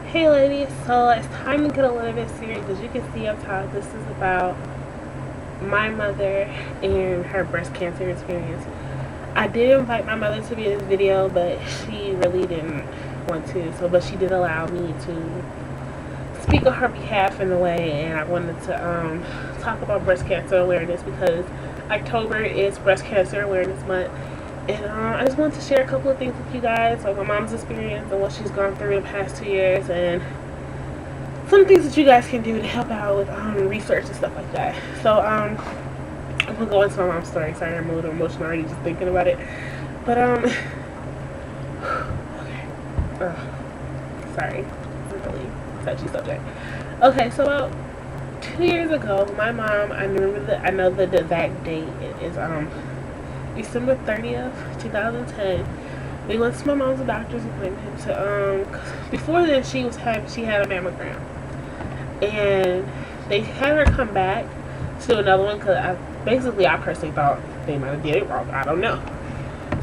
Hey ladies, so it's time to get a little bit serious. As you can see up top, this is about my mother and her breast cancer experience. I did invite my mother to be in this video, but she really didn't want to. But she did allow me to speak on her behalf in a way, and I wanted to talk about breast cancer awareness because October is Breast Cancer Awareness Month. And I just wanted to share a couple of things with you guys, like my mom's experience and what she's gone through the past 2 years, and some things that you guys can do to help out with research and stuff like that. So I'm gonna go into my mom's story. Sorry, I'm a little emotional already just thinking about it. But okay. Sorry, it's a really touchy subject. Okay, so about 2 years ago, my mom, I know the exact date. It is December 30th, 2010. We went to my mom's doctor's appointment to before then she had a mammogram, and they had her come back to do another one because I personally thought they might have did it wrong. I don't know.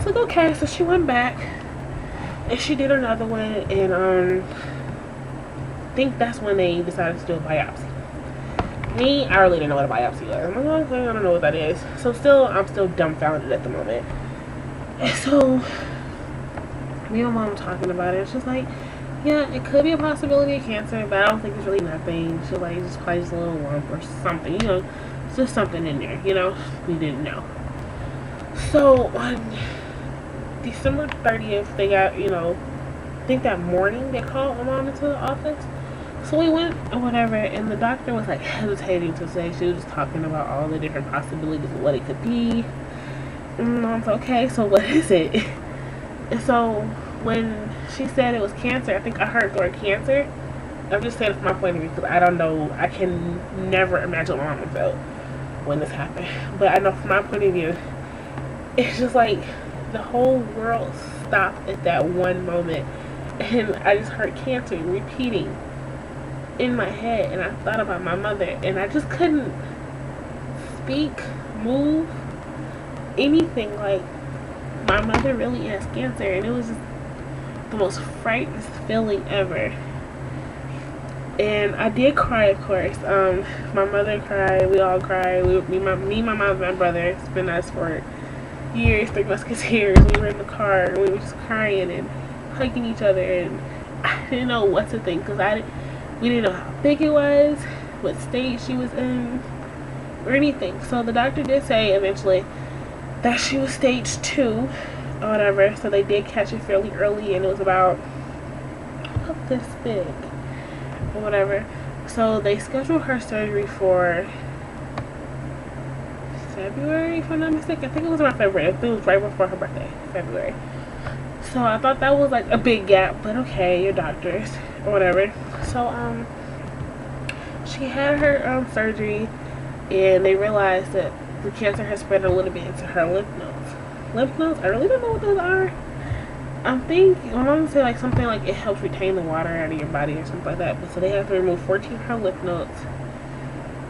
So like, okay, so she went back and she did another one, and I think that's when they decided to do a biopsy. Me, I really didn't know what a biopsy was. I'm like, okay, I don't know what that is. So I'm still dumbfounded at the moment. And so me and my mom talking about it. She's like, yeah, it could be a possibility of cancer, but I don't think it's really nothing. She's like, it's probably just a little lump or something, it's just something in there, we didn't know. So on December 30th, they got, I think that morning they called my mom into the office. So we went or whatever, and the doctor was like hesitating to say. She was just talking about all the different possibilities of what it could be. And Mom's okay, so what is it? And so when she said it was cancer, I think I heard the word cancer. I'm just saying from my point of view because I don't know. I can never imagine what my mom felt when this happened. But I know from my point of view, it's just like the whole world stopped at that one moment. And I just heard cancer repeating in my head, and I thought about my mother, and I just couldn't speak, move, anything. Like, my mother really has cancer, and it was just the most frightening feeling ever. And I did cry, of course. My mother cried, we all cried. Me, my mom, and my brother. It's been us for years, Three Musketeers. We were in the car, and we were just crying and hugging each other, and I didn't know what to think because we didn't know how big it was, what stage she was in, or anything. So the doctor did say eventually that she was stage 2 or whatever. So they did catch it fairly early, and it was about this big or whatever. So they scheduled her surgery for February, if I'm not mistaken. I think it was around February. I think it was right before her birthday, February. So I thought that was like a big gap, but okay, you're doctors or whatever. So she had her surgery, and they realized that the cancer has spread a little bit into her lymph nodes. Lymph nodes? I really don't know what those are. I think my mom said like something like it helps retain the water out of your body or something like that. But so they have to remove 14 of her lymph nodes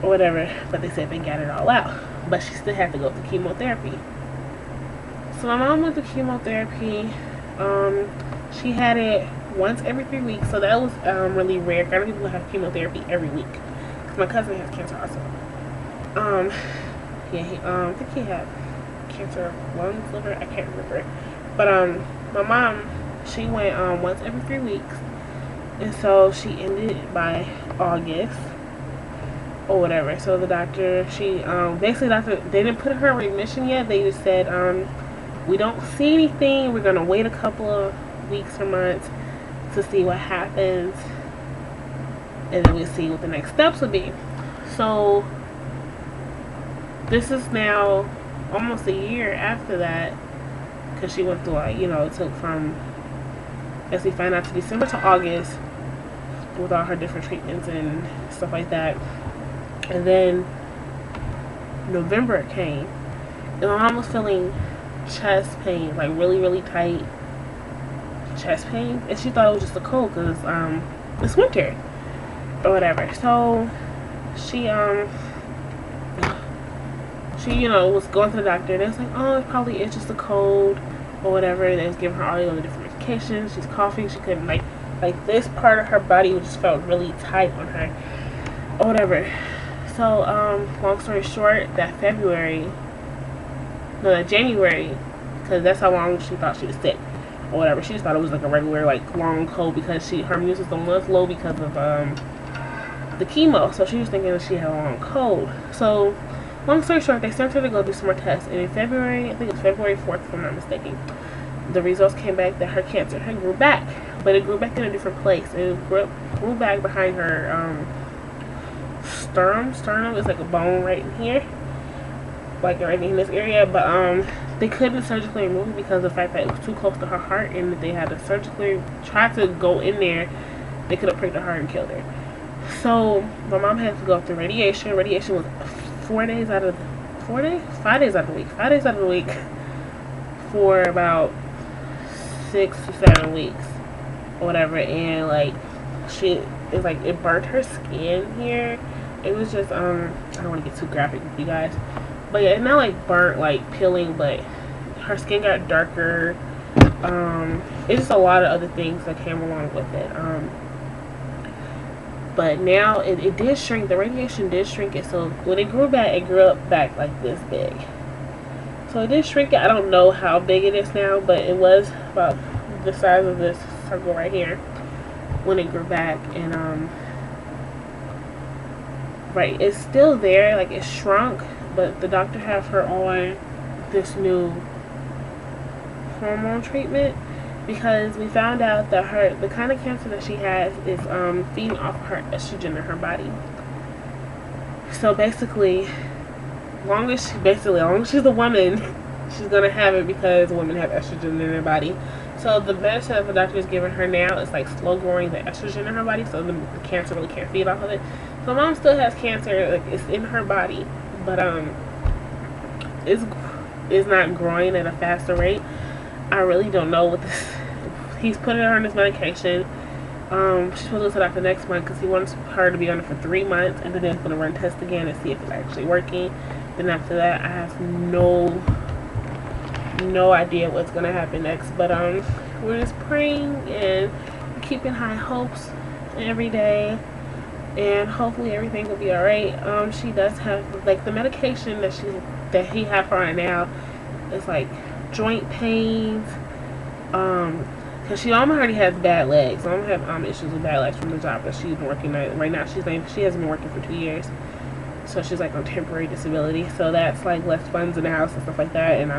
or whatever. But they said they got it all out, but she still had to go through chemotherapy. So my mom went to chemotherapy. She had it once every 3 weeks, so that was really rare. A lot of people have chemotherapy every week. Cause my cousin has cancer also. I think he had cancer of lungs, liver. I can't remember. But my mom, she went once every 3 weeks, and so she ended it by August or whatever. So the doctor, they didn't put her in remission yet. They just said we don't see anything. We're gonna wait a couple of weeks or months to see what happens, and then we'll see what the next steps will be. So this is now almost a year after that, because she went through like, it took from, as we find out, to December to August with all her different treatments and stuff like that. And then November came, and my mom was feeling chest pain, like really, really tight chest pain, and she thought it was just a cold because it's winter or whatever. So she was going to the doctor, and they was like, oh, it probably is just a cold or whatever. They was giving her all the other different medications. She's coughing. She couldn't like Like this part of her body just felt really tight on her or whatever. So long story short, that January, because that's how long she thought she was sick or whatever. She just thought it was like a regular like long cold because her immune system was low because of the chemo. So she was thinking that she had a long cold. So long story short, they sent her to go do some more tests, and in February, I think it's February 4th if I'm not mistaken, the results came back that her cancer had grew back, but it grew back in a different place. It grew back behind her sternum is like a bone right in here, like right in this area, but they couldn't surgically remove it because of the fact that it was too close to her heart, and they had to surgically try to go in there. They could have pricked her heart and killed her. So my mom had to go through radiation. Radiation was 5 days out of the week for about 6 to 7 weeks or whatever, and like it burnt her skin here. It was just I don't want to get too graphic with you guys, but yeah, it's not like burnt like peeling, but her skin got darker. It's just a lot of other things that came along with it. But now it did shrink. The radiation did shrink it. So when it grew back, it grew up back like this big. So it did shrink it. I don't know how big it is now, but it was about the size of this circle right here when it grew back. And right, it's still there. Like it shrunk, but the doctor have her on this new hormone treatment, because we found out that the kind of cancer that she has is feeding off her estrogen in her body. So basically, as long as she's a woman, she's gonna have it because women have estrogen in their body. So the medicine that the doctor is giving her now is like slow growing the estrogen in her body, so the cancer really can't feed off of it. So mom still has cancer, like it's in her body, but it's not growing at a faster rate. I really don't know what this. He's putting her on this medication. She's supposed to go to the doctor next month because he wants her to be on it for 3 months, and then he's going to run tests again and see if it's actually working. Then after that, I have no idea what's going to happen next. But we're just praying and keeping high hopes every day, and hopefully everything will be alright. She does have like the medication that he have her on now. It's like joint pains, because she already has bad legs. Mom have issues with bad legs from the job that she's been working at. Right now she hasn't been working for 2 years, so she's like on temporary disability, so that's like less funds in the house and stuff like that, and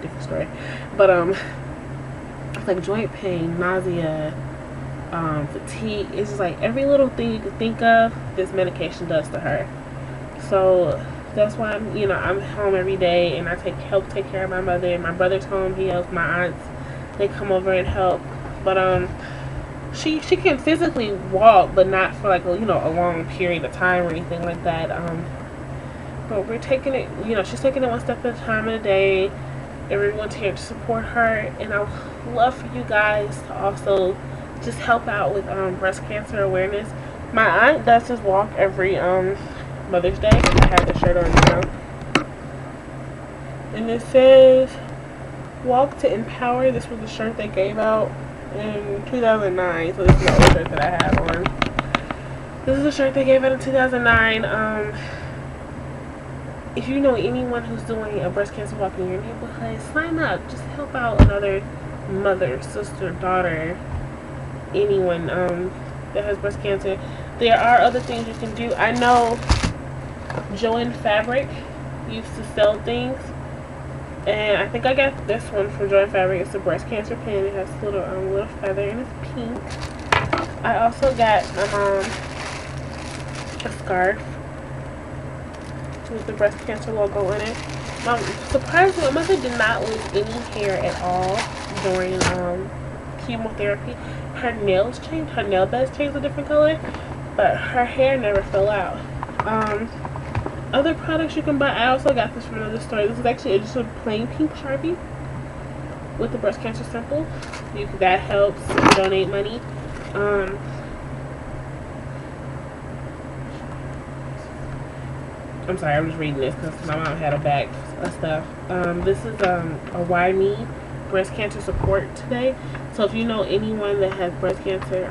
different story. But it's like joint pain, nausea, fatigue. It's just like every little thing you could think of, this medication does to her. So that's why I'm home every day, and I help take care of my mother. My brother's home, he helps. My aunts, they come over and help. But she can physically walk, but not for like a long period of time or anything like that. But we're taking it, she's taking it one step at a time in a day. Everyone's here to support her, and I would love for you guys to also just help out with breast cancer awareness. My aunt does this walk every Mother's Day. I have the shirt on now, and it says "Walk to Empower." This was the shirt they gave out in 2009, so this is the old shirt that I have on. This is the shirt they gave out in 2009. If you know anyone who's doing a breast cancer walk in your neighborhood, sign up. Just help out another mother, sister, daughter, anyone that has breast cancer. There are other things you can do. I know Joann Fabric used to sell things, and I think I got this one from Joann Fabric. It's a breast cancer pin. It has a little feather, and it's pink. I also got my mom a scarf with the breast cancer logo in it. Surprisingly, my mother did not lose any hair at all during chemotherapy. Her nails changed. Her nail beds changed a different color, but her hair never fell out. Other products you can buy. I also got this from another store. This is actually just a plain pink Sharpie with the breast cancer symbol. That helps donate money. I'm sorry, I'm just reading this because my mom had a bag of stuff. This is a Why Me breast cancer support today. So if you know anyone that has breast cancer,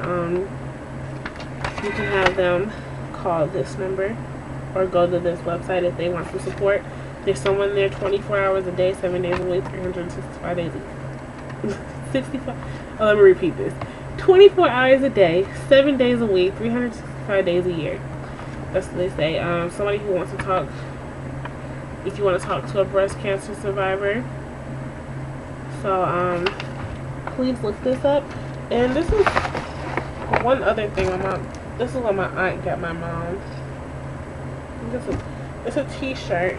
you can have them call this number or go to this website if they want some support. There's someone there 24 hours a day, 7 days a week, 365 days a week. 65. Oh, let me repeat this. 24 hours a day, 7 days a week, 365 days a year. That's what they say. Somebody who wants to talk, if you want to talk to a breast cancer survivor. So, please look this up. And this is one other thing. This is what my aunt got my mom. It's a t-shirt.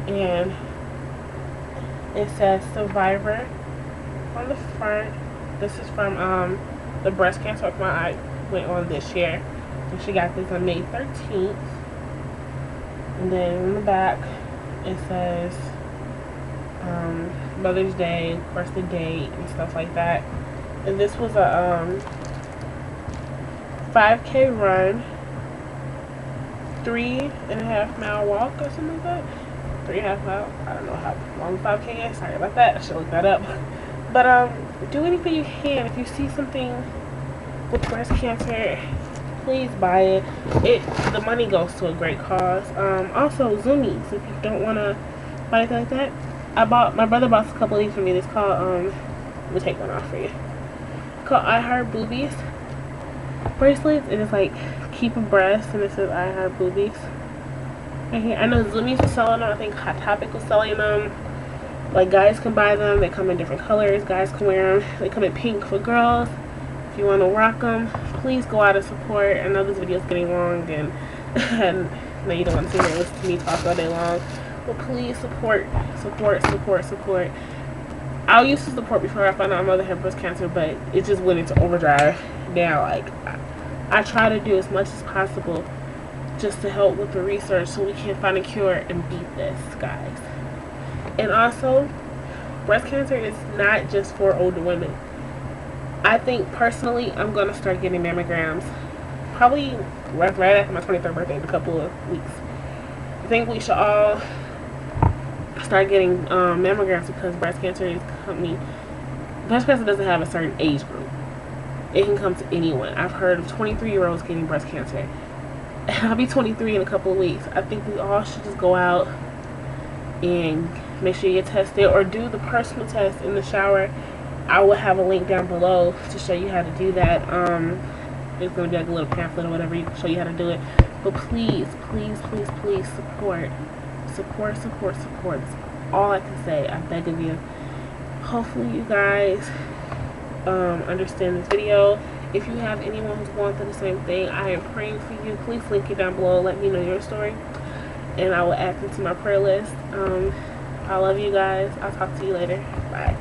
And it says Survivor on the front. This is from the breast cancer walk my aunt went on this year. And she got this on May 13th. And then in the back it says Mother's Day, of course the date and stuff like that. And this was a 5K run, 3.5 mile walk or something like that. 3.5 miles. I don't know how long 5K is. Sorry about that. I should look that up. But do anything you can. If you see something with breast cancer, please buy it. The money goes to a great cause. Also Zoomies. If you don't want to buy anything like that, my brother bought a couple of these for me. It's called let me take one off for you. It's called I Heart Boobies bracelets, and it's like keep a breast, and it says I Heart Boobies right here. I know Zoomies was selling them. I think Hot Topic was selling them. Like, guys can buy them. They come in different colors. Guys can wear them. They come in pink for girls. If you want to rock them, please go out and support. I know this video is getting long, and you don't want to sit here and listen to me talk all day long. But please support. I used to support before I found out my mother had breast cancer, but it just went into overdrive. Now, like, I try to do as much as possible just to help with the research so we can find a cure and beat this, guys. And also, breast cancer is not just for older women. I think personally I'm going to start getting mammograms probably right after my 23rd birthday in a couple of weeks. I think we should all start getting mammograms because breast cancer doesn't have a certain age group. It can come to anyone. I've heard of 23-year-olds getting breast cancer. And I'll be 23 in a couple of weeks. I think we all should just go out and make sure you get tested or do the personal test in the shower. I will have a link down below to show you how to do that. It's going to be like a little pamphlet or whatever to show you how to do it. But please support. That's all I can say. I beg of you. Hopefully you guys understand this video. If you have anyone who's going through the same thing, I am praying for you. Please link it down below. Let me know your story, and I will add it to my prayer list. I love you guys. I'll talk to you later. Bye.